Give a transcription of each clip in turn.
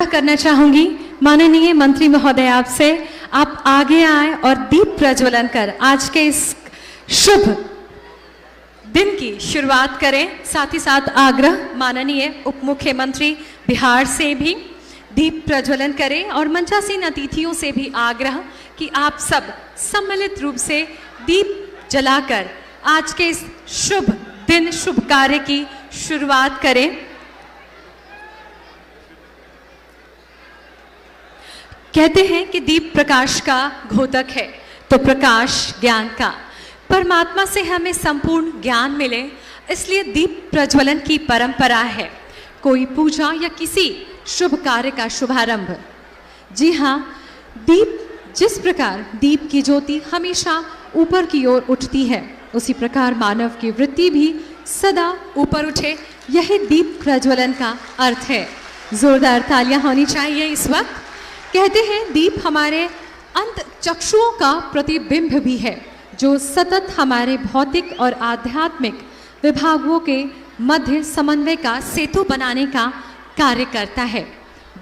करना चाहूंगी माननीय मंत्री महोदय आपसे, आप आगे आए और दीप प्रज्वलन कर आज के इस शुभ दिन की शुरुआत करें। साथ ही साथ आग्रह माननीय उप मुख्यमंत्री बिहार से भी दीप प्रज्वलन करें और मंचासीन अतिथियों से भी आग्रह कि आप सब सम्मिलित रूप से दीप जलाकर आज के इस शुभ दिन शुभ कार्य की शुरुआत करें। कहते हैं कि दीप प्रकाश का द्योतक है, तो प्रकाश ज्ञान का। परमात्मा से हमें संपूर्ण ज्ञान मिले, इसलिए दीप प्रज्वलन की परंपरा है। कोई पूजा या किसी शुभ कार्य का शुभारंभ। जी हाँ, दीप जिस प्रकार दीप की ज्योति हमेशा ऊपर की ओर उठती है, उसी प्रकार मानव की वृत्ति भी सदा ऊपर उठे, यही दीप प्रज्वलन का अर्थ है। जोरदार तालियां होनी चाहिए इस वक्त। कहते हैं दीप हमारे अंत चक्षुओं का प्रतिबिंब भी है, जो सतत हमारे भौतिक और आध्यात्मिक विभागों के मध्य समन्वय का सेतु बनाने का कार्य करता है।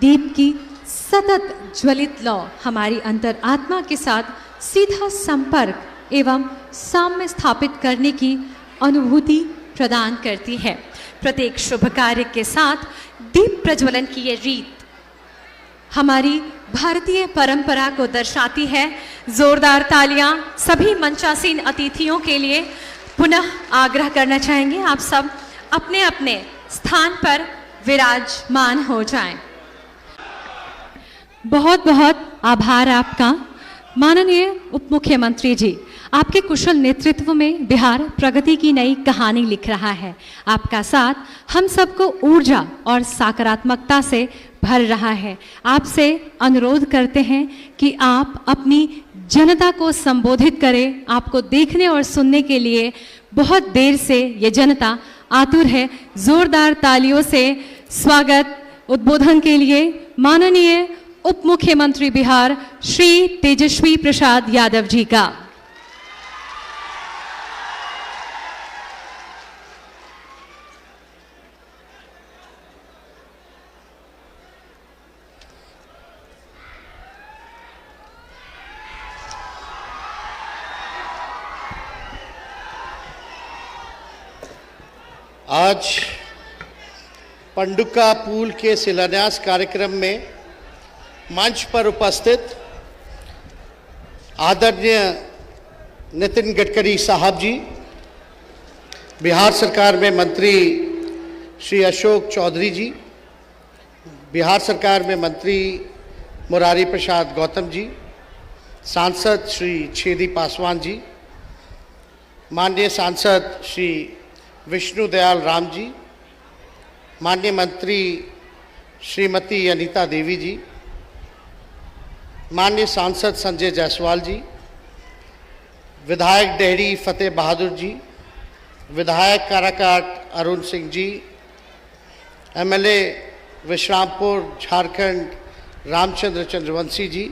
दीप की सतत ज्वलित लौ हमारी अंतरात्मा के साथ सीधा संपर्क एवं साम्य स्थापित करने की अनुभूति प्रदान करती है। प्रत्येक शुभ कार्य के साथ दीप प्रज्वलन की ये रीत हमारी भारतीय परंपरा को दर्शाती है। जोरदार तालियां सभी मंचासीन अतिथियों के लिए। पुनः आग्रह करना चाहेंगे आप सब अपने अपने स्थान पर विराजमान हो जाएं। बहुत बहुत आभार आपका माननीय उप मुख्यमंत्री जी। आपके कुशल नेतृत्व में बिहार प्रगति की नई कहानी लिख रहा है। आपका साथ हम सबको ऊर्जा और सकारात्मकता से भर रहा है। आपसे अनुरोध करते हैं कि आप अपनी जनता को संबोधित करें। आपको देखने और सुनने के लिए बहुत देर से ये जनता आतुर है। जोरदार तालियों से स्वागत उद्बोधन के लिए माननीय उप मुख्यमंत्री बिहार श्री तेजस्वी प्रसाद यादव जी का। आज पंडुका पुल के शिलान्यास कार्यक्रम में मंच पर उपस्थित आदरणीय नितिन गडकरी साहब जी, बिहार सरकार में मंत्री श्री अशोक चौधरी जी, बिहार सरकार में मंत्री मुरारी प्रसाद गौतम जी, सांसद श्री छेदी पासवान जी, माननीय सांसद श्री विष्णु दयाल राम जी, माननीय मंत्री श्रीमती अनीता देवी जी, माननीय सांसद संजय जायसवाल जी, विधायक डेहरी फतेह बहादुर जी, विधायक काराकाट अरुण सिंह जी, एमएलए विश्रामपुर झारखंड रामचंद्र चंद्रवंशी जी,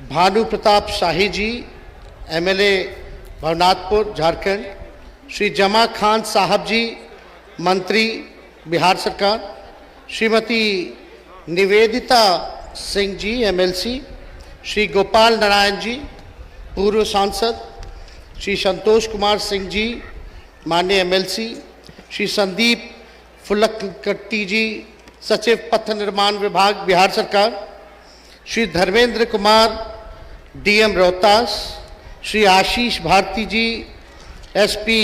भानु प्रताप शाही जी, एमएलए भवनाथपुर झारखंड, श्री जमा खान साहब जी, मंत्री बिहार सरकार, श्रीमती निवेदिता सिंह जी एमएलसी, श्री गोपाल नारायण जी पूर्व सांसद, श्री संतोष कुमार सिंह जी माननीय एमएलसी, श्री संदीप फुलकट्टी जी सचिव पथ निर्माण विभाग बिहार सरकार, श्री धर्मेंद्र कुमार डीएम रोहतास, श्री आशीष भारती जी एसपी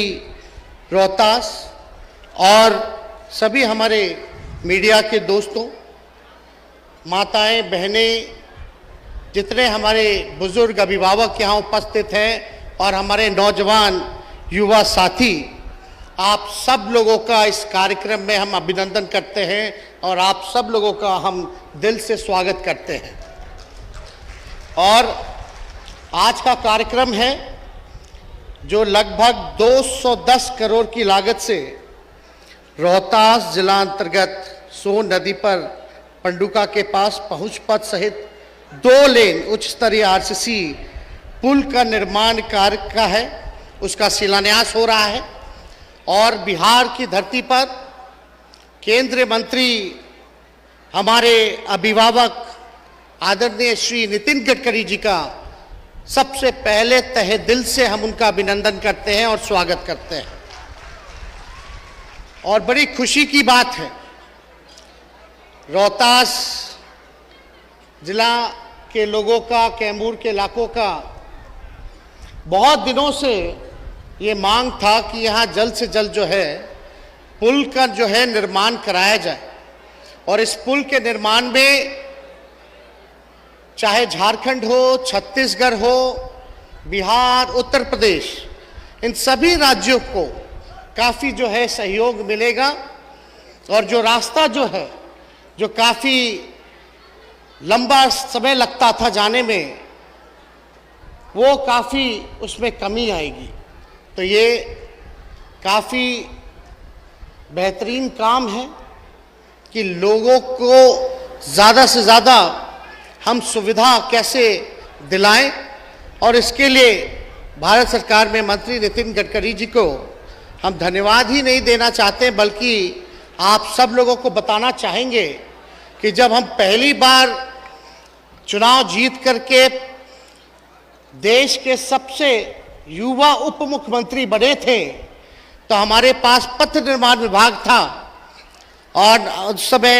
रोहतास और सभी हमारे मीडिया के दोस्तों, माताएं, बहनें, जितने हमारे बुजुर्ग अभिभावक यहाँ उपस्थित हैं और हमारे नौजवान युवा साथी, आप सब लोगों का इस कार्यक्रम में हम अभिनंदन करते हैं और आप सब लोगों का हम दिल से स्वागत करते हैं। और आज का कार्यक्रम है जो लगभग 210 करोड़ की लागत से रोहतास जिला अंतर्गत सोन नदी पर पंडुका के पास पहुंच पथ सहित 2 लेन उच्च स्तरीय आरसीसी पुल का निर्माण कार्य का है, उसका शिलान्यास हो रहा है। और बिहार की धरती पर केंद्रीय मंत्री हमारे अभिभावक आदरणीय श्री नितिन गडकरी जी का सबसे पहले तहे दिल से हम उनका अभिनंदन करते हैं और स्वागत करते हैं। और बड़ी खुशी की बात है, रोहतास जिला के लोगों का, कैमूर के इलाकों का बहुत दिनों से ये मांग था कि यहाँ जल्द से जल्द जो है पुल का जो है निर्माण कराया जाए। और इस पुल के निर्माण में चाहे झारखंड हो, छत्तीसगढ़ हो, बिहार, उत्तर प्रदेश, इन सभी राज्यों को काफ़ी जो है सहयोग मिलेगा। और जो रास्ता जो है, जो काफ़ी लंबा समय लगता था जाने में, वो काफ़ी उसमें कमी आएगी। तो ये काफ़ी बेहतरीन काम है कि लोगों को ज़्यादा से ज़्यादा हम सुविधा कैसे दिलाएं। और इसके लिए भारत सरकार में मंत्री नितिन गडकरी जी को हम धन्यवाद ही नहीं देना चाहते, बल्कि आप सब लोगों को बताना चाहेंगे कि जब हम पहली बार चुनाव जीत करके देश के सबसे युवा उप मुख्यमंत्री बने थे तो हमारे पास पथ निर्माण विभाग था और उस समय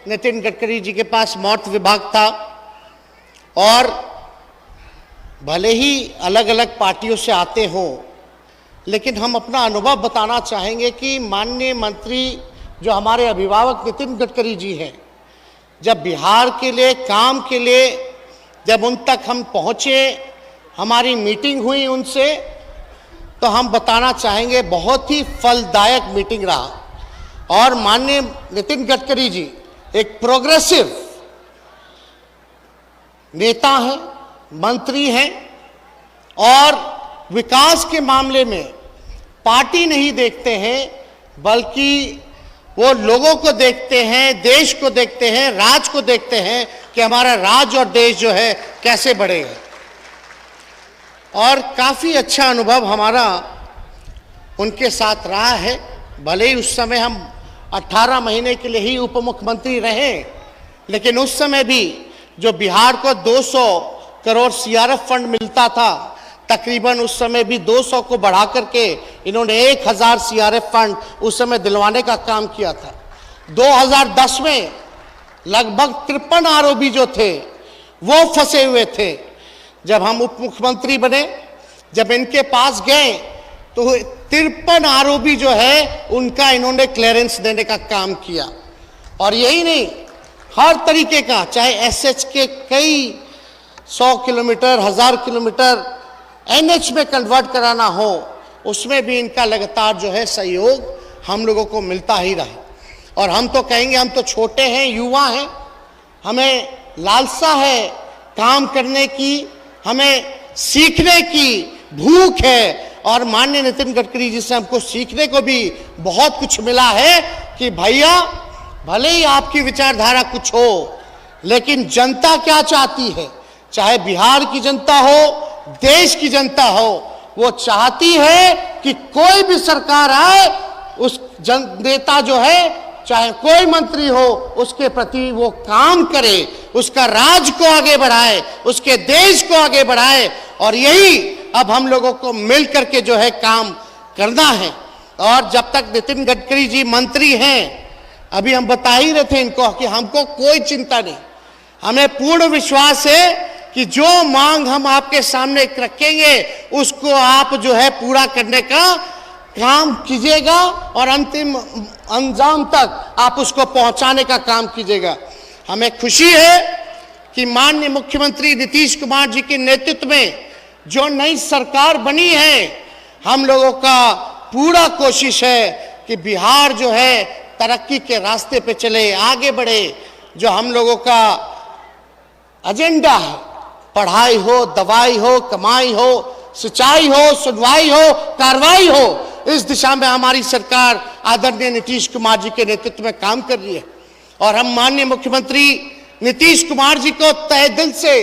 नितिन गडकरी जी के पास मौर्त विभाग था। और भले ही अलग अलग पार्टियों से आते हों, लेकिन हम अपना अनुभव बताना चाहेंगे कि माननीय मंत्री जो हमारे अभिभावक नितिन गडकरी जी हैं, जब बिहार के लिए काम के लिए जब उन तक हम पहुँचे, हमारी मीटिंग हुई उनसे, तो हम बताना चाहेंगे बहुत ही फलदायक मीटिंग रहा। और माननीय नितिन गडकरी जी एक प्रोग्रेसिव नेता हैं, मंत्री हैं और विकास के मामले में पार्टी नहीं देखते हैं, बल्कि वो लोगों को देखते हैं, देश को देखते हैं, राज्य को देखते हैं कि हमारा राज्य और देश जो है कैसे बढ़ेगा। और काफ़ी अच्छा अनुभव हमारा उनके साथ रहा है। भले ही उस समय हम 18 महीने के लिए ही उप मुख्यमंत्री रहे, लेकिन उस समय भी जो बिहार को 200 करोड़ सीआरएफ फंड मिलता था, तकरीबन उस समय भी 200 को बढ़ा करके इन्होंने 1000 सीआरएफ फंड उस समय दिलवाने का काम किया था। 2010 में लगभग 53 आरोपी जो थे वो फंसे हुए थे। जब हम उप मुख्यमंत्री बने, जब इनके पास गए तो 53 आरोपी जो है उनका इन्होंने क्लियरेंस देने का काम किया। और यही नहीं, हर तरीके का, चाहे एसएच के कई 100 किलोमीटर, 1000 किलोमीटर एनएच में कन्वर्ट कराना हो, उसमें भी इनका लगातार जो है सहयोग हम लोगों को मिलता ही रहा। और हम तो कहेंगे, हम तो छोटे हैं, युवा हैं, हमें लालसा है काम करने की, हमें सीखने की भूख है। और माननीय नितिन गडकरी जी से हमको सीखने को भी बहुत कुछ मिला है कि भैया, भले ही आपकी विचारधारा कुछ हो, लेकिन जनता क्या चाहती है, चाहे बिहार की जनता हो, देश की जनता हो, वो चाहती है कि कोई भी सरकार आए, उस नेता जो है, चाहे कोई मंत्री हो, उसके प्रति वो काम करे, उसका राज्य को आगे बढ़ाए, उसके देश को आगे बढ़ाए। और यही अब हम लोगों को मिल करके जो है काम करना है। और जब तक नितिन गडकरी जी मंत्री हैं, अभी हम बता ही रहे थे इनको कि हमको कोई चिंता नहीं, हमें पूर्ण विश्वास है कि जो मांग हम आपके सामने रखेंगे उसको आप जो है पूरा करने का काम कीजिएगा और अंतिम अंजाम तक आप उसको पहुंचाने का काम कीजिएगा। हमें खुशी है कि माननीय मुख्यमंत्री नीतीश कुमार जी के नेतृत्व में जो नई सरकार बनी है, हम लोगों का पूरा कोशिश है कि बिहार जो है तरक्की के रास्ते पे चले, आगे बढ़े। जो हम लोगों का एजेंडा है, पढ़ाई हो, दवाई हो, कमाई हो, सिंचाई हो, सुनवाई हो, कार्रवाई हो, इस दिशा में हमारी सरकार आदरणीय नीतीश कुमार जी के नेतृत्व में काम कर रही है। और हम माननीय मुख्यमंत्री नीतीश कुमार जी को तहे दिल से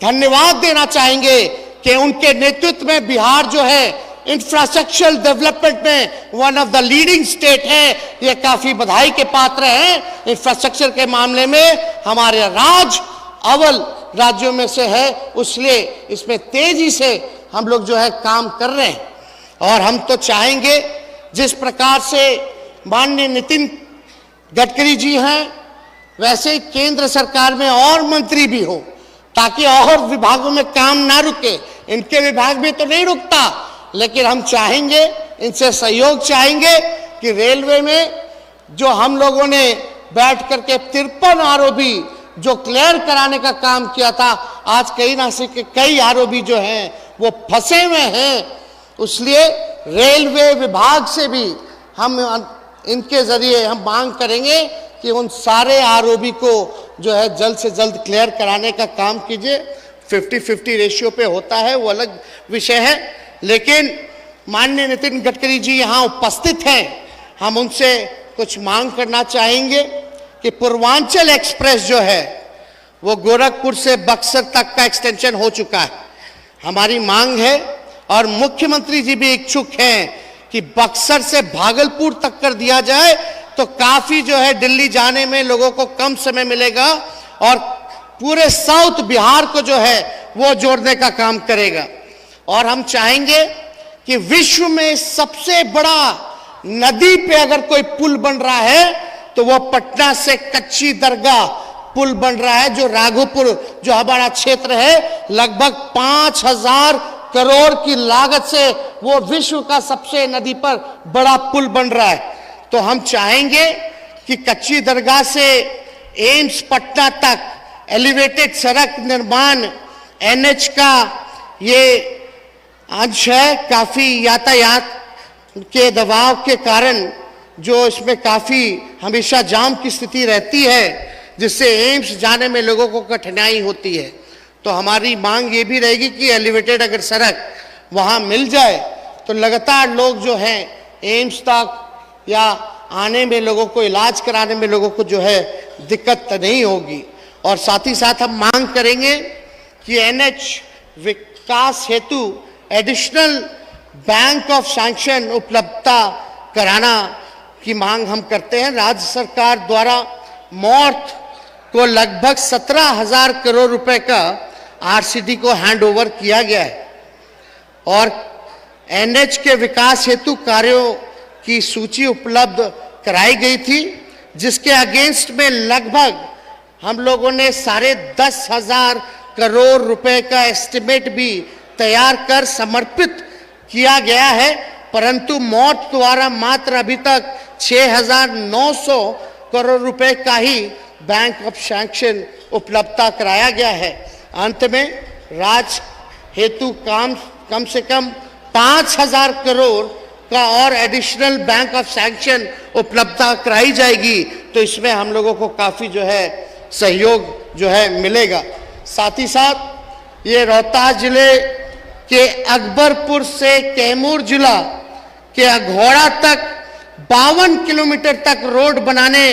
धन्यवाद देना चाहेंगे कि उनके नेतृत्व में बिहार जो है इंफ्रास्ट्रक्चरल डेवलपमेंट में one of the leading state है, ये काफी बधाई के पात्र हैं। इंफ्रास्ट्रक्चर के मामले में हमारे राज्य अव्वल राज्यों में से है, इसलिए इसमें तेजी से हम लोग जो है काम कर रहे हैं। और हम तो चाहेंगे जिस प्रकार से माननीय नितिन गडकरी जी हैं, वैसे केंद्र सरकार में और मंत्री भी हो, ताकि और विभागों में काम ना रुके। इनके विभाग में तो नहीं रुकता, लेकिन हम चाहेंगे, इनसे सहयोग चाहेंगे कि रेलवे में जो हम लोगों ने बैठ करके 53 आरओबी जो क्लियर कराने का काम किया था, आज कई ना से कई आरओबी जो हैं वो फंसे हुए हैं। इसलिए रेलवे विभाग से भी हम इनके जरिए हम मांग करेंगे कि उन सारे आरओबी को जो है जल्द से जल्द क्लियर कराने का काम कीजिए। 50-50 रेशियो पे होता है वो अलग विषय है, लेकिन माननीय नितिन गडकरी जी यहाँ उपस्थित हैं, हम उनसे कुछ मांग करना चाहेंगे कि पूर्वांचल एक्सप्रेस जो है वो गोरखपुर से बक्सर तक का एक्सटेंशन हो चुका है। हमारी मांग है और मुख्यमंत्री जी भी इच्छुक हैं कि बक्सर से भागलपुर तक कर दिया जाए, तो काफी जो है दिल्ली जाने में लोगों को कम समय मिलेगा और पूरे साउथ बिहार को जो है वो जोड़ने का काम करेगा। और हम चाहेंगे कि विश्व में सबसे बड़ा नदी पे अगर कोई पुल बन रहा है तो वो पटना से कच्ची दरगाह पुल बन रहा है, जो राघोपुर जो हमारा क्षेत्र है, लगभग 5000 करोड़ की लागत से वो विश्व का सबसे नदी पर बड़ा पुल बन रहा है। तो हम चाहेंगे कि कच्ची दरगाह से एम्स पटना तक एलिवेटेड सड़क निर्माण एनएच का ये अंश है। काफी यातायात के दबाव के कारण जो इसमें काफी हमेशा जाम की स्थिति रहती है, जिससे एम्स जाने में लोगों को कठिनाई होती है। तो हमारी मांग ये भी रहेगी कि एलिवेटेड अगर सड़क वहाँ मिल जाए तो लगातार लोग जो हैं एम्स तक या आने में, लोगों को इलाज कराने में लोगों को जो है दिक्कत नहीं होगी। और साथ ही साथ हम मांग करेंगे कि एनएच विकास हेतु एडिशनल बैंक ऑफ सैंक्शन उपलब्धता कराना की मांग हम करते हैं। राज्य सरकार द्वारा मॉर्थ को लगभग 17,000 करोड़ रुपए का आरसीडी को हैंड ओवर किया गया है और एनएच के विकास हेतु कार्यों की सूची उपलब्ध कराई गई थी, जिसके अगेंस्ट में लगभग हम लोगों ने 10,500 करोड़ रुपए का एस्टिमेट भी तैयार कर समर्पित किया गया है। परंतु मॉर्थ द्वारा मात्र अभी तक 6,900 करोड़ रुपए का ही बैंक ऑफ सैंक्शन उपलब्धता कराया गया है। अंत में राज्य हेतु कम से कम 5,000 करोड़ का और एडिशनल बैंक ऑफ सैंक्शन उपलब्धता कराई जाएगी, तो इसमें हम लोगों को काफी जो है सहयोग जो है मिलेगा। साथ ही साथ ये रोहतास जिले के अकबरपुर से कैमूर जिला के अघोड़ा तक 52 किलोमीटर तक रोड बनाने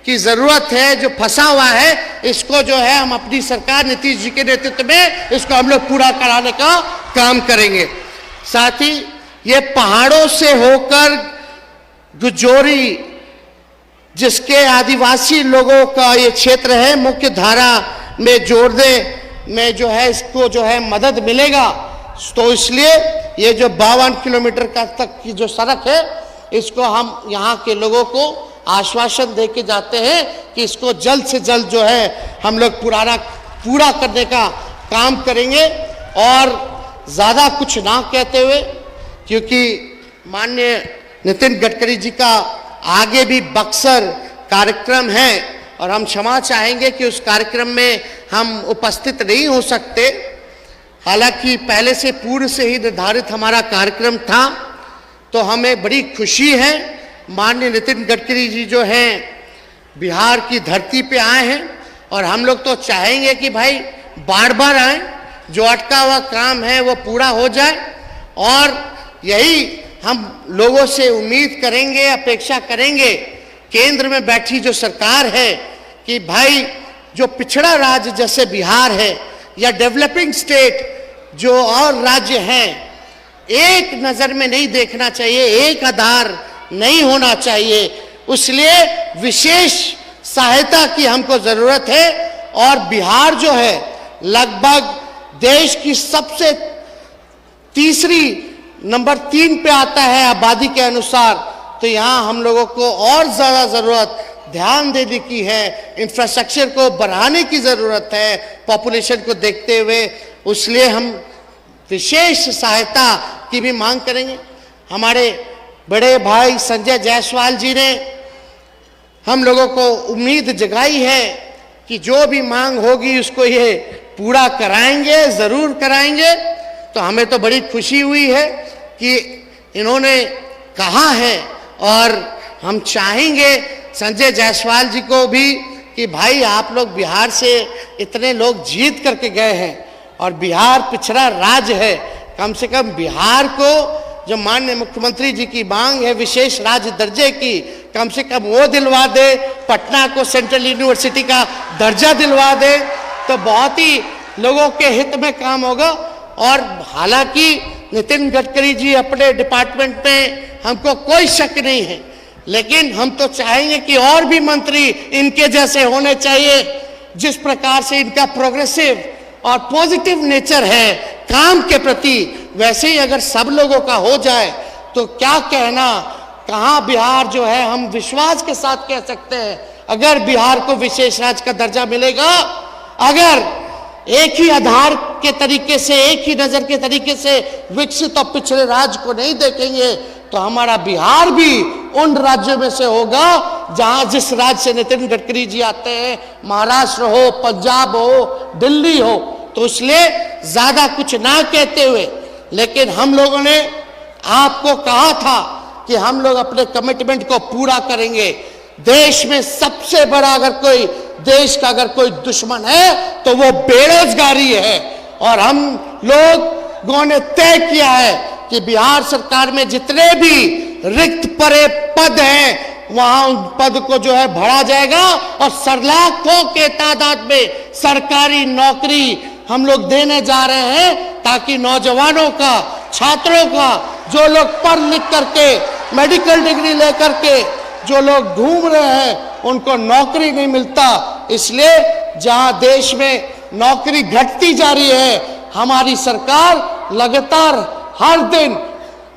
की जरूरत है, जो फंसा हुआ है। इसको जो है हम अपनी सरकार नीतीश जी के नेतृत्व में इसको हम लोग पूरा कराने का काम करेंगे। साथ ही ये पहाड़ों से होकर गुजोरी, जिसके आदिवासी लोगों का ये क्षेत्र है, मुख्य धारा में जोड़ने में जो है इसको जो है मदद मिलेगा। तो इसलिए ये जो 52 किलोमीटर का तक की जो सड़क है, इसको हम यहाँ के लोगों को आश्वासन दे के जाते हैं कि इसको जल्द से जल्द जो है हम लोग पूरा करने का काम करेंगे। और ज़्यादा कुछ ना कहते हुए, क्योंकि माननीय नितिन गडकरी जी का आगे भी बक्सर कार्यक्रम है और हम क्षमा चाहेंगे कि उस कार्यक्रम में हम उपस्थित नहीं हो सकते। हालांकि पहले से पूर्व से ही निर्धारित हमारा कार्यक्रम था, तो हमें बड़ी खुशी है माननीय नितिन गडकरी जी जो हैं बिहार की धरती पे आए हैं और हम लोग तो चाहेंगे कि भाई बार बार आए, जो अटका हुआ काम है वो पूरा हो जाए। और यही हम लोगों से उम्मीद करेंगे, अपेक्षा करेंगे केंद्र में बैठी जो सरकार है कि भाई जो पिछड़ा राज्य जैसे बिहार है या डेवलपिंग स्टेट जो और राज्य हैं, एक नजर में नहीं देखना चाहिए, एक आधार नहीं होना चाहिए। इसलिए विशेष सहायता की हमको जरूरत है। और बिहार जो है लगभग देश की सबसे तीसरी नंबर 3 पे आता है आबादी के अनुसार, तो यहाँ हम लोगों को और ज़्यादा ज़रूरत ध्यान देने की है, इंफ्रास्ट्रक्चर को बढ़ाने की ज़रूरत है पॉपुलेशन को देखते हुए। इसलिए हम विशेष सहायता की भी मांग करेंगे। हमारे बड़े भाई संजय जायसवाल जी ने हम लोगों को उम्मीद जगाई है कि जो भी मांग होगी उसको ये पूरा कराएंगे, ज़रूर कराएंगे। तो हमें तो बड़ी खुशी हुई है कि इन्होंने कहा है, और हम चाहेंगे संजय जायसवाल जी को भी कि भाई आप लोग बिहार से इतने लोग जीत करके गए हैं और बिहार पिछड़ा राज्य है, कम से कम बिहार को जो माननीय मुख्यमंत्री जी की मांग है विशेष राज्य दर्जे की, कम से कम वो दिलवा दे, पटना को सेंट्रल यूनिवर्सिटी का दर्जा दिलवा दे, तो बहुत ही लोगों के हित में काम होगा। और हालांकि नितिन गडकरी जी अपने डिपार्टमेंट में हमको कोई शक नहीं है, लेकिन हम तो चाहेंगे कि और भी मंत्री इनके जैसे होने चाहिए। जिस प्रकार से इनका प्रोग्रेसिव और पॉजिटिव नेचर है काम के प्रति, वैसे ही अगर सब लोगों का हो जाए तो क्या कहना, कहाँ बिहार जो है हम विश्वास के साथ कह सकते हैं अगर बिहार को विशेष राज्य का दर्जा मिलेगा, अगर एक ही आधार के तरीके से, एक ही नजर के तरीके से विकसित और पिछड़े राज्य को नहीं देखेंगे, तो हमारा बिहार भी उन राज्यों में से होगा जहां जिस राज्य से नितिन गडकरी जी आते हैं, महाराष्ट्र हो, पंजाब हो, दिल्ली हो। तो इसलिए ज्यादा कुछ ना कहते हुए, लेकिन हम लोगों ने आपको कहा था कि हम लोग अपने कमिटमेंट को पूरा करेंगे। देश में सबसे बड़ा अगर कोई देश का अगर कोई दुश्मन है तो वो बेरोजगारी है, और हम लोगों ने तय किया है कि बिहार सरकार में जितने भी रिक्त पड़े पद हैं वहां उन पद को जो है भरा जाएगा, और लाखों के तादाद में सरकारी नौकरी हम लोग देने जा रहे हैं, ताकि नौजवानों का, छात्रों का, जो लोग पढ़ लिख करके मेडिकल डिग्री लेकर के जो लोग घूम रहे हैं उनको नौकरी नहीं मिलता। इसलिए जहां देश में नौकरी घटती जा रही है, हमारी सरकार लगातार हर दिन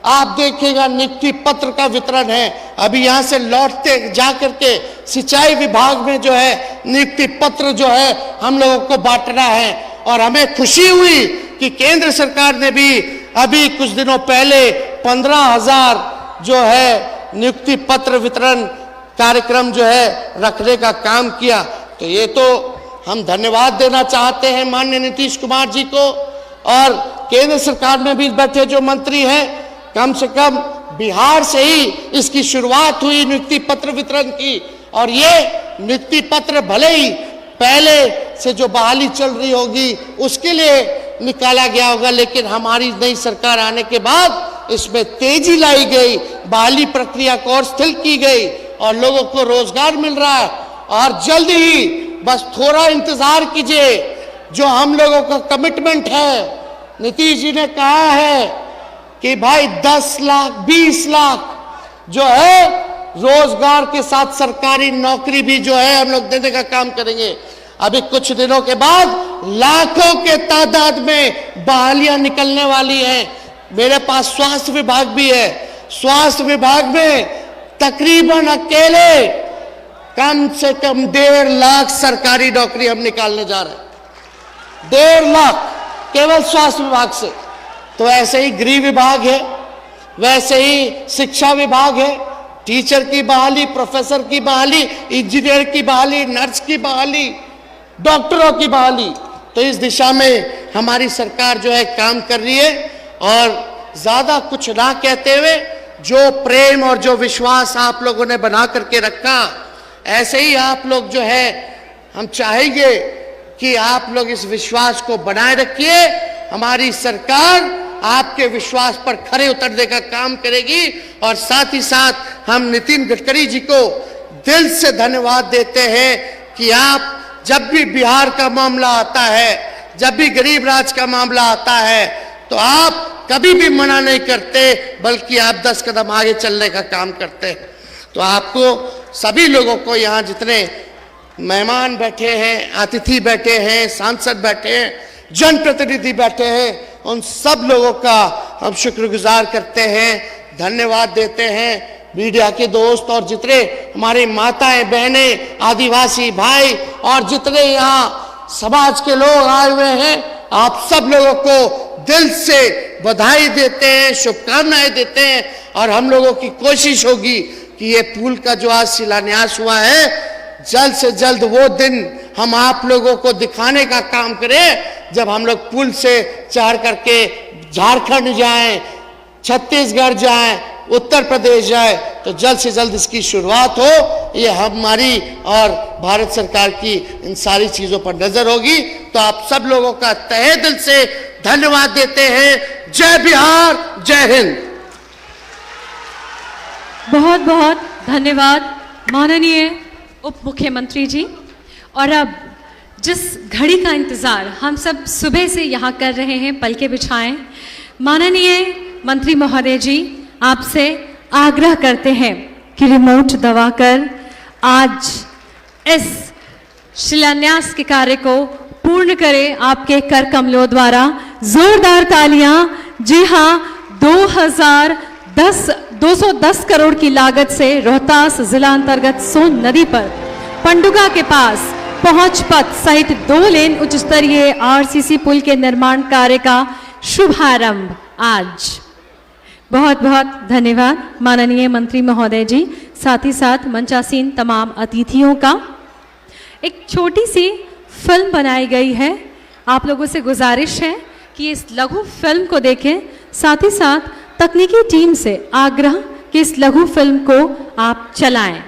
आप देखिएगा नियुक्ति पत्र का वितरण है। अभी यहाँ से लौटते जा करके सिंचाई विभाग में जो है नियुक्ति पत्र जो है हम लोगों को बांटना है, और हमें खुशी हुई कि केंद्र सरकार ने भी अभी कुछ दिनों पहले 15,000 जो है नियुक्ति पत्र वितरण कार्यक्रम जो है रखने का काम किया। तो ये तो हम धन्यवाद देना चाहते हैं माननीय नीतीश कुमार जी को, और केंद्र सरकार में भी बैठे जो मंत्री हैं, कम से कम बिहार से ही इसकी शुरुआत हुई नियुक्ति पत्र वितरण की। और ये नियुक्ति पत्र भले ही पहले से जो बहाली चल रही होगी उसके लिए निकाला गया होगा, लेकिन हमारी नई सरकार आने के बाद इसमें तेजी लाई गई, बहाली प्रक्रिया को और स्थिर की गई, और लोगों को रोजगार मिल रहा है। और जल्द ही बस थोड़ा इंतजार कीजिए, जो हम लोगों का कमिटमेंट है, नीतीश जी ने कहा है कि भाई 10 लाख 20 लाख जो है रोजगार के साथ सरकारी नौकरी भी जो है हम लोग देने का काम करेंगे। अभी कुछ दिनों के बाद लाखों के तादाद में बहालियां निकलने वाली हैं। मेरे पास स्वास्थ्य विभाग भी है, स्वास्थ्य विभाग में तकरीबन अकेले कम से कम 1.5 लाख सरकारी नौकरी हम निकालने जा रहे हैं, 1.5 लाख केवल स्वास्थ्य विभाग से। तो ऐसे ही गृह विभाग है, वैसे ही शिक्षा विभाग है, टीचर की बहाली, प्रोफेसर की बहाली, इंजीनियर की बहाली, नर्स की बहाली, डॉक्टरों की बहाली। तो इस दिशा में हमारी सरकार जो है काम कर रही है, और ज्यादा कुछ ना कहते हुए जो प्रेम और जो विश्वास आप लोगों ने बना करके रखा, ऐसे ही आप लोग जो है हम चाहेंगे कि आप लोग इस विश्वास को बनाए रखिए। हमारी सरकार आपके विश्वास पर खरे उतरने का काम करेगी, और साथ ही साथ हम नितिन गडकरी जी को दिल से धन्यवाद देते हैं कि आप जब भी बिहार का मामला आता है, जब भी गरीब राज्य का मामला आता है, तो आप कभी भी मना नहीं करते, बल्कि आप 10 कदम आगे चलने का काम करते हैं। तो आपको सभी लोगों को, यहाँ जितने मेहमान बैठे हैं, अतिथि बैठे हैं, सांसद बैठे हैं, जनप्रतिनिधि बैठे हैं, उन सब लोगों का हम शुक्रगुजार करते हैं, धन्यवाद देते हैं। मीडिया के दोस्त और जितने हमारे माताएं, बहनें, आदिवासी भाई और जितने यहाँ समाज के लोग आए हुए हैं, आप सब लोगों को दिल से बधाई देते हैं, शुभकामनाएं देते हैं। और हम लोगों की कोशिश होगी कि ये पुल का जो आज शिलान्यास हुआ है, जल्द से जल्द वो दिन हम आप लोगों को दिखाने का काम करें जब हम लोग पुल से चढ़ करके झारखंड जाएं, छत्तीसगढ़ जाएं, उत्तर प्रदेश जाए, तो जल्द से जल्द इसकी शुरुआत हो। ये हमारी और भारत सरकार की इन सारी चीजों पर नजर होगी। तो आप सब लोगों का तहे दिल से धन्यवाद देते हैं। जय बिहार, जय हिंद। बहुत बहुत धन्यवाद माननीय उप मुख्यमंत्री जी। और अब जिस घड़ी का इंतजार हम सब सुबह से यहाँ कर रहे हैं, पलके बिछाएं, माननीय मंत्री महोदय जी आपसे आग्रह करते हैं कि रिमोट दबाकर आज इस शिलान्यास के कार्य को पूर्ण करें आपके कर कमलों द्वारा। जोरदार तालियां। जी हाँ, 210 करोड़ की लागत से रोहतास जिला अंतर्गत सोन नदी पर पंडुगा के पास पहुंच पथ सहित 2 लेन उच्च स्तरीय आरसीसी पुल के निर्माण कार्य का शुभारंभ आज। बहुत बहुत धन्यवाद माननीय मंत्री महोदय जी। साथ ही साथ मंचासीन तमाम अतिथियों का। एक छोटी सी फिल्म बनाई गई है, आप लोगों से गुजारिश है कि इस लघु फिल्म को देखें। साथ ही साथ तकनीकी टीम से आग्रह कि इस लघु फिल्म को आप चलाएं।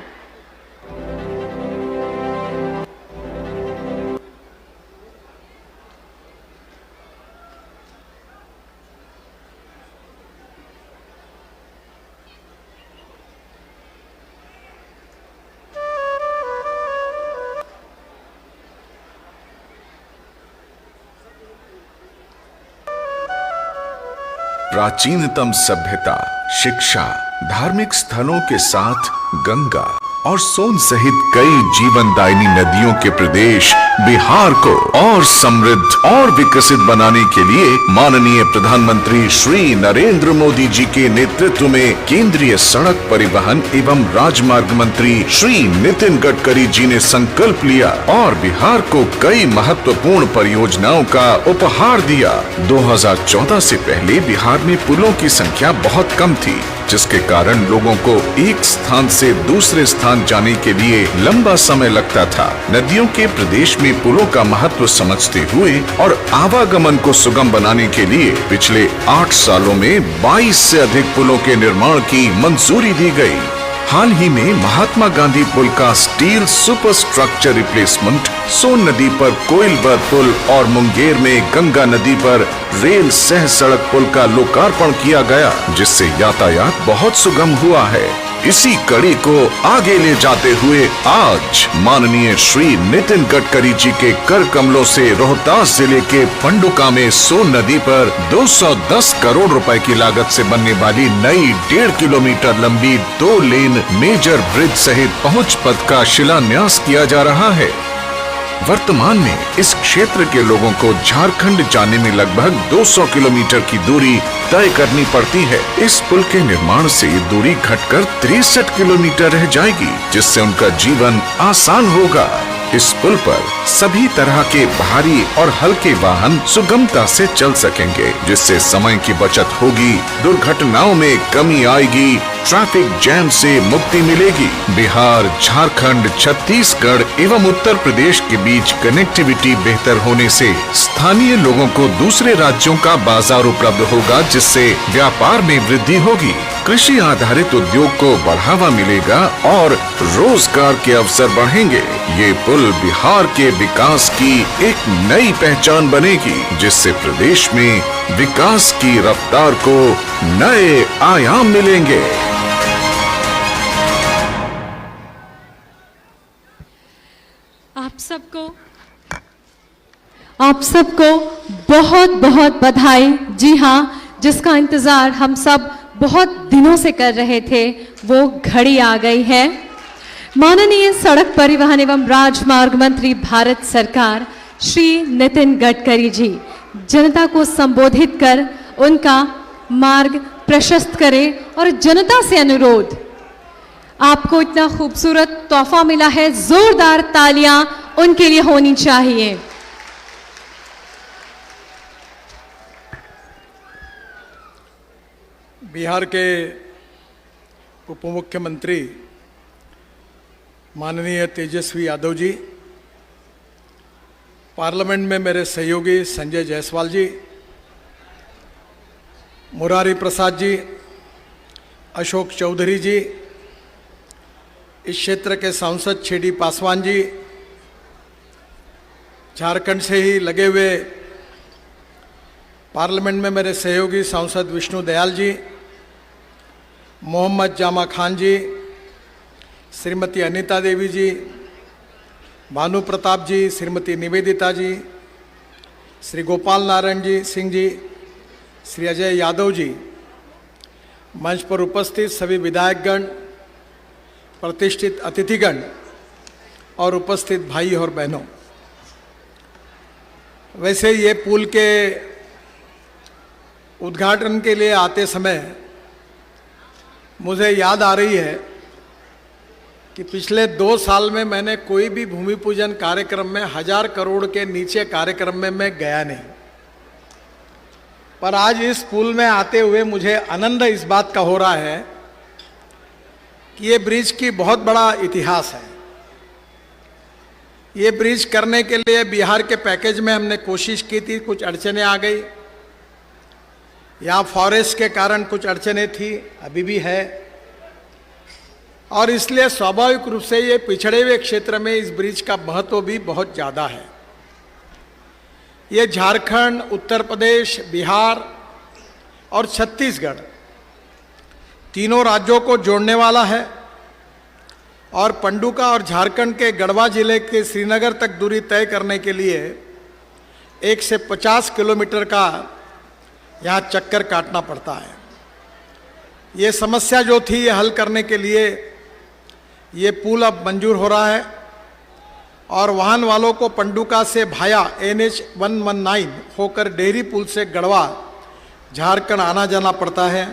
प्राचीनतम सभ्यता, शिक्षा, धार्मिक स्थलों के साथ गंगा और सोन सहित कई जीवनदायिनी नदियों के प्रदेश बिहार को और समृद्ध और विकसित बनाने के लिए माननीय प्रधानमंत्री श्री नरेंद्र मोदी जी के नेतृत्व में केंद्रीय सड़क परिवहन एवं राजमार्ग मंत्री श्री नितिन गडकरी जी ने संकल्प लिया और बिहार को कई महत्वपूर्ण परियोजनाओं का उपहार दिया। 2014 से पहले बिहार में पुलों की संख्या बहुत कम थी, जिसके कारण लोगों को एक स्थान से दूसरे स्थान जाने के लिए लंबा समय लगता था। नदियों के प्रदेश में पुलों का महत्व समझते हुए और आवागमन को सुगम बनाने के लिए पिछले 8 सालों में 22 से अधिक पुलों के निर्माण की मंजूरी दी गई। हाल ही में महात्मा गांधी पुल का स्टील सुपर स्ट्रक्चर रिप्लेसमेंट, सोन नदी पर कोइलवर पुल और मुंगेर में गंगा नदी पर रेल सह सड़क पुल का लोकार्पण किया गया, जिससे यातायात बहुत सुगम हुआ है। इसी कड़ी को आगे ले जाते हुए आज माननीय श्री नितिन गडकरी जी के कर कमलों से रोहतास जिले के पंडुका में सोन नदी पर 210 करोड़ रुपए की लागत से बनने वाली नई 1.5 किलोमीटर लंबी 2 लेन मेजर ब्रिज सहित पहुंच पथ का शिलान्यास किया जा रहा है। वर्तमान में इस क्षेत्र के लोगों को झारखंड जाने में लगभग 200 किलोमीटर की दूरी तय करनी पड़ती है। इस पुल के निर्माण से दूरी घटकर 63 किलोमीटर रह जाएगी, जिससे उनका जीवन आसान होगा। इस पुल पर सभी तरह के भारी और हल्के वाहन सुगमता से चल सकेंगे, जिससे समय की बचत होगी, दुर्घटनाओं में कमी आएगी, ट्रैफिक जैम से मुक्ति मिलेगी। बिहार, झारखंड, छत्तीसगढ़ एवं उत्तर प्रदेश के बीच कनेक्टिविटी बेहतर होने से स्थानीय लोगों को दूसरे राज्यों का बाजार उपलब्ध होगा, जिससे व्यापार में वृद्धि होगी, कृषि आधारित उद्योग को बढ़ावा मिलेगा और रोजगार के अवसर बढ़ेंगे। ये पुल बिहार के विकास की एक नई पहचान बनेगी, जिससे प्रदेश में विकास की रफ्तार को नए आयाम मिलेंगे। आप सबको बहुत बहुत बधाई। जी हाँ, जिसका इंतज़ार हम सब बहुत दिनों से कर रहे थे, वो घड़ी आ गई है। माननीय सड़क परिवहन एवं राजमार्ग मंत्री भारत सरकार श्री नितिन गडकरी जी जनता को संबोधित कर उनका मार्ग प्रशस्त करें और जनता से अनुरोध, आपको इतना खूबसूरत तोहफा मिला है, जोरदार तालियां उनके लिए होनी चाहिए। बिहार के उप मुख्यमंत्री माननीय तेजस्वी यादव जी, पार्लियामेंट में मेरे सहयोगी संजय जायसवाल जी, मुरारी प्रसाद जी, अशोक चौधरी जी, इस क्षेत्र के सांसद छेडी पासवान जी, झारखंड से ही लगे हुए पार्लियामेंट में मेरे सहयोगी सांसद विष्णु दयाल जी, मोहम्मद जामा खान जी, श्रीमती अनीता देवी जी, भानु प्रताप जी, श्रीमती निवेदिता जी, श्री गोपाल नारायण जी सिंह जी, श्री अजय यादव जी, मंच पर उपस्थित सभी विधायकगण, प्रतिष्ठित अतिथिगण और उपस्थित भाई और बहनों, वैसे ये पुल के उद्घाटन के लिए आते समय मुझे याद आ रही है कि पिछले 2 साल में मैंने कोई भी भूमि पूजन कार्यक्रम में 1000 करोड़ के नीचे कार्यक्रम में मैं गया नहीं, पर आज इस पुल में आते हुए मुझे आनंद इस बात का हो रहा है कि ये ब्रिज की बहुत बड़ा इतिहास है। ये ब्रिज करने के लिए बिहार के पैकेज में हमने कोशिश की थी, कुछ अड़चनें आ गई, यहाँ फॉरेस्ट के कारण कुछ अड़चनें थी, अभी भी है, और इसलिए स्वाभाविक रूप से ये पिछड़े हुए क्षेत्र में इस ब्रिज का महत्व भी बहुत ज़्यादा है। ये झारखंड, उत्तर प्रदेश, बिहार और छत्तीसगढ़ तीनों राज्यों को जोड़ने वाला है और पंडुका और झारखंड के गढ़वा जिले के श्रीनगर तक दूरी तय करने के लिए 1 से 50 किलोमीटर का यहाँ चक्कर काटना पड़ता है। ये समस्या जो थी ये हल करने के लिए ये पुल अब मंजूर हो रहा है और वाहन वालों को पंडुका से भाया NH 119 होकर डेहरी पुल से गढ़वा झारखंड आना जाना पड़ता है,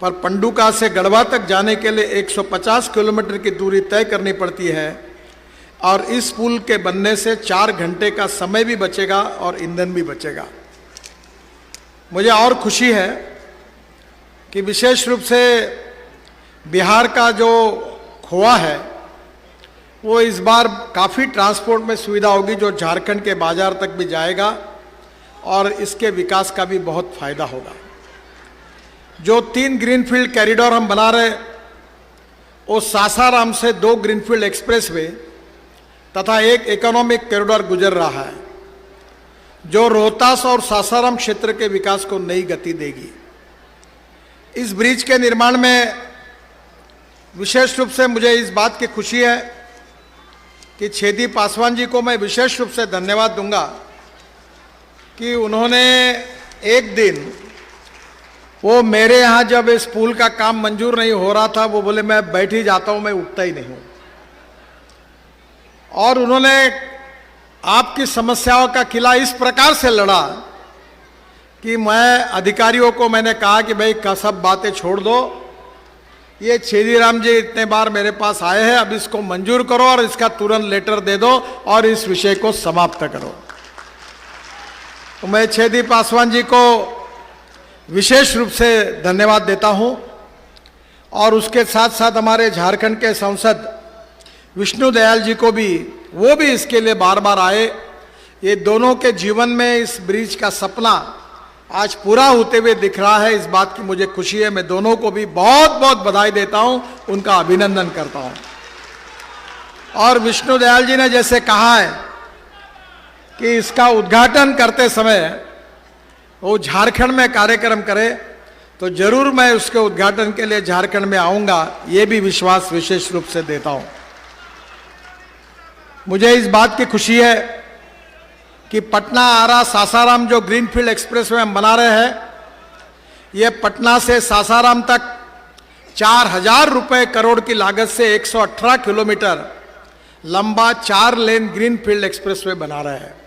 पर पंडुका से गढ़वा तक जाने के लिए 150 किलोमीटर की दूरी तय करनी पड़ती है और इस पुल के बनने से 4 घंटे का समय भी बचेगा और ईंधन भी बचेगा। मुझे और खुशी है कि विशेष रूप से बिहार का जो खोआ है वो इस बार काफ़ी ट्रांसपोर्ट में सुविधा होगी, जो झारखंड के बाजार तक भी जाएगा और इसके विकास का भी बहुत फायदा होगा। जो 3 ग्रीनफील्ड कॉरिडोर हम बना रहे, वो सासाराम से 2 ग्रीनफील्ड एक्सप्रेसवे तथा 1 इकोनॉमिक कॉरिडोर गुजर रहा है, जो रोहतास और सासाराम क्षेत्र के विकास को नई गति देगी। इस ब्रिज के निर्माण में विशेष रूप से मुझे इस बात की खुशी है कि छेदी पासवान जी को मैं विशेष रूप से धन्यवाद दूंगा कि उन्होंने एक दिन, वो मेरे यहाँ जब इस पुल का काम मंजूर नहीं हो रहा था, वो बोले मैं बैठ ही जाता हूँ, मैं उठता ही नहीं हूँ, और उन्होंने आपकी समस्याओं का किला इस प्रकार से लड़ा कि मैं अधिकारियों को मैंने कहा कि भाई का सब बातें छोड़ दो, ये छेदीराम जी इतने बार मेरे पास आए हैं, अब इसको मंजूर करो और इसका तुरंत लेटर दे दो और इस विषय को समाप्त करो। तो मैं छेदी पासवान जी को विशेष रूप से धन्यवाद देता हूं और उसके साथ साथ हमारे झारखंड के सांसद विष्णु दयाल जी को भी, वो भी इसके लिए बार बार आए। ये दोनों के जीवन में इस ब्रिज का सपना आज पूरा होते हुए दिख रहा है, इस बात की मुझे खुशी है। मैं दोनों को भी बहुत बहुत बधाई देता हूं, उनका अभिनंदन करता हूं। और विष्णु दयाल जी ने जैसे कहा है कि इसका उद्घाटन करते समय वो झारखंड में कार्यक्रम करे, तो जरूर मैं उसके उद्घाटन के लिए झारखंड में आऊंगा, ये भी विश्वास विशेष रूप से देता हूं। मुझे इस बात की खुशी है कि पटना आरा सासाराम जो ग्रीनफील्ड एक्सप्रेस वे हम बना रहे हैं, ये पटना से सासाराम तक 4000 रुपए करोड़ की लागत से 118 किलोमीटर लंबा 4 लेन ग्रीनफील्ड एक्सप्रेसवे बना रहा है।